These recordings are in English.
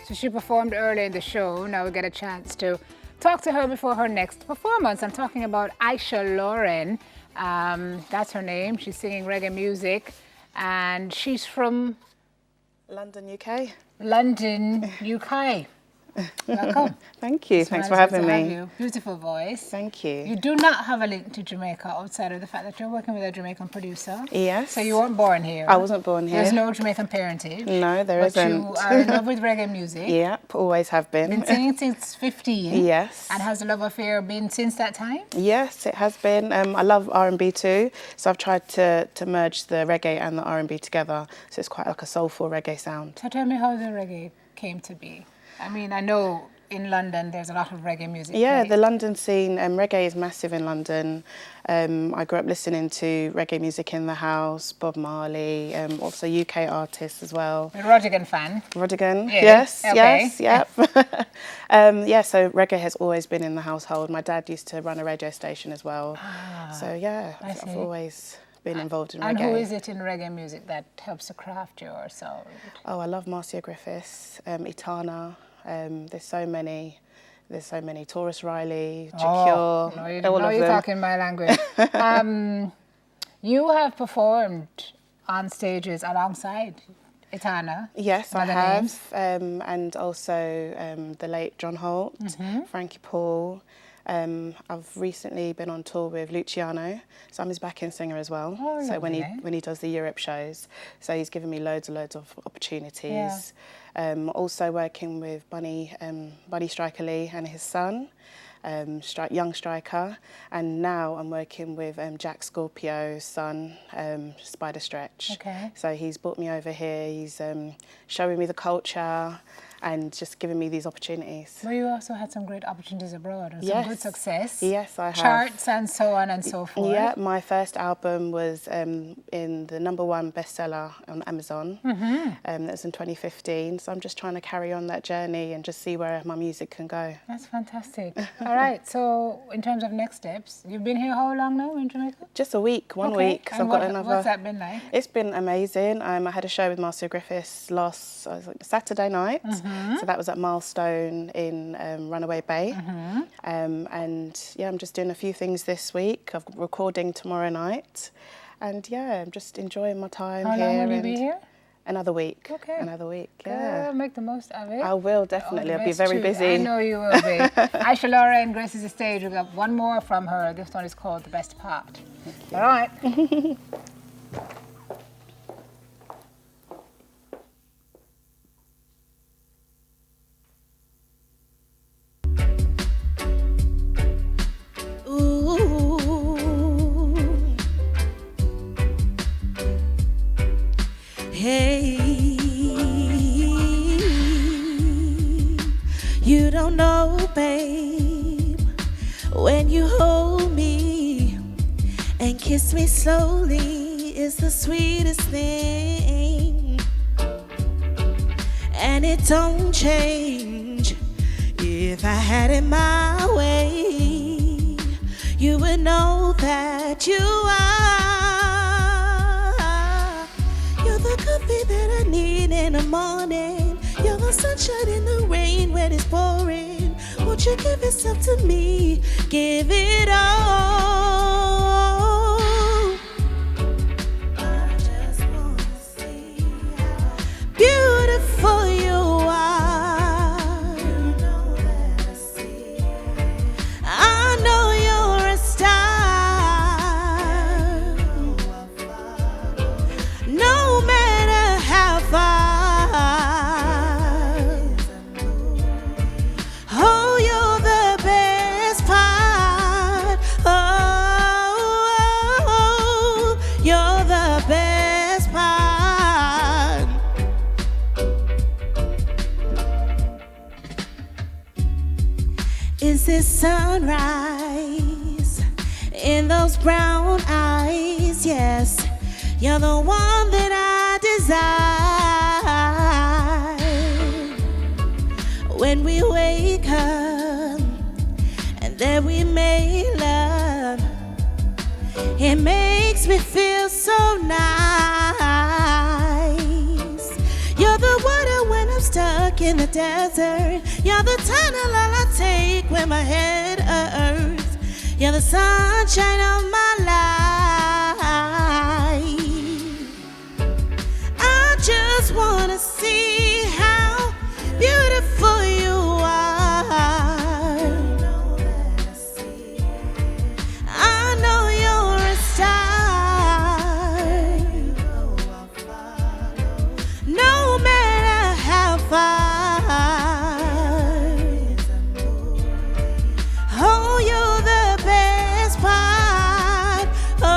So she performed earlier in the show. Now we get a chance to talk to her before her next performance. I'm talking about Aysha Loren. That's her name. She's singing reggae music, and she's from London, UK. London, UK. Welcome. Thank you. Thanks for having me. Beautiful voice. Thank you. You do not have a link to Jamaica outside of the fact that you're working with a Jamaican producer. Yes. So you weren't born here. I wasn't born here. There's no Jamaican parentage. No, there isn't. But you are in love with reggae music. Yep, always have been. Been singing since 15. Yes. And has the love affair been since that time? Yes, it has been. I love R&B too, so I've tried to merge the reggae and the R&B together, so it's quite like a soulful reggae sound. So tell me how the reggae came to be. I mean, I know in London there's a lot of reggae music. Yeah, the London scene, reggae is massive in London. I grew up listening to reggae music in the house, Bob Marley, also UK artists as well. A Rodigan fan? Rodigan, yeah. Yes, okay. Yes, yep. Yeah, so reggae has always been in the household. My dad used to run a radio station as well. So yeah, I've always been involved in reggae. And who is it in reggae music that helps to craft your sound? Oh, I love Marcia Griffiths, Itana. There's so many. Taurus Riley, Jacure. No, you're talking my language. You have performed on stages alongside Itana. Yes, I have. And also the late John Holt, Frankie Paul. I've recently been on tour with Luciano, so I'm his backing singer as well. Oh, so when he does the Europe shows, so he's given me loads of opportunities. Yeah. Also working with Bunny Striker Lee and his son, young striker, and now I'm working with Jack Scorpio's son, Spider Stretch. Okay. So he's brought me over here. He's showing me the culture and just giving me these opportunities. Well, you also had some great opportunities abroad and some good success. Yes, I have. Charts and so on and so forth. Yeah, my first album was in the #1 bestseller on Amazon. That was in 2015. So I'm just trying to carry on that journey and just see where my music can go. That's fantastic. All right, so in terms of next steps, you've been here how long now in Jamaica? Just a week, one week. And what's that been like? It's been amazing. I had a show with Marcia Griffiths last Saturday night. So that was at Milestone in Runaway Bay. And yeah, I'm just doing a few things this week. I'm recording tomorrow night. And yeah, I'm just enjoying my time here. How long will you be here? Another week. Okay. Another week, yeah. Make the most of it. I will, definitely. I'll be very busy. I know you will be. Aysha Loren graces the stage. We've got one more from her. This one is called The Best Part. All right. Hey, you don't know, babe, when you hold me and kiss me slowly is the sweetest thing. And it don't change. If I had it my way, you would know that you are. The coffee that I need in the morning. You're the sunshine in the rain when it's pouring. Won't you give yourself to me? Give it all. I just wanna see how beautiful you are. You know that I see. I know you're a star. No matter how far, oh, you're the best part. Oh, you're the best part. Is this sunrise in those brown eyes? Yes. You're the one that I desire. When we wake up and then we make love, it makes me feel so nice. You're the water when I'm stuck stuck in the desert. You're the tunnel I take when my head hurts. You're the sunshine of my life. I just wanna see how beautiful you are. I know you're a star. No matter how far. Oh, you're the best part. Oh,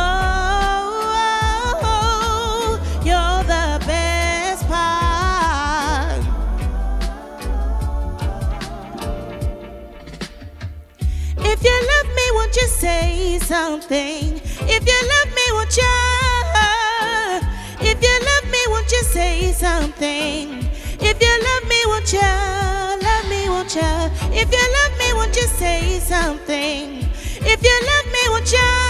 you're the best part. If you love me, won't you say something? If you love me, won't you? If you love me, won't you say something? If you love me, won't you? Love me, won't you? If you love me, won't you say something? If you love me, won't you?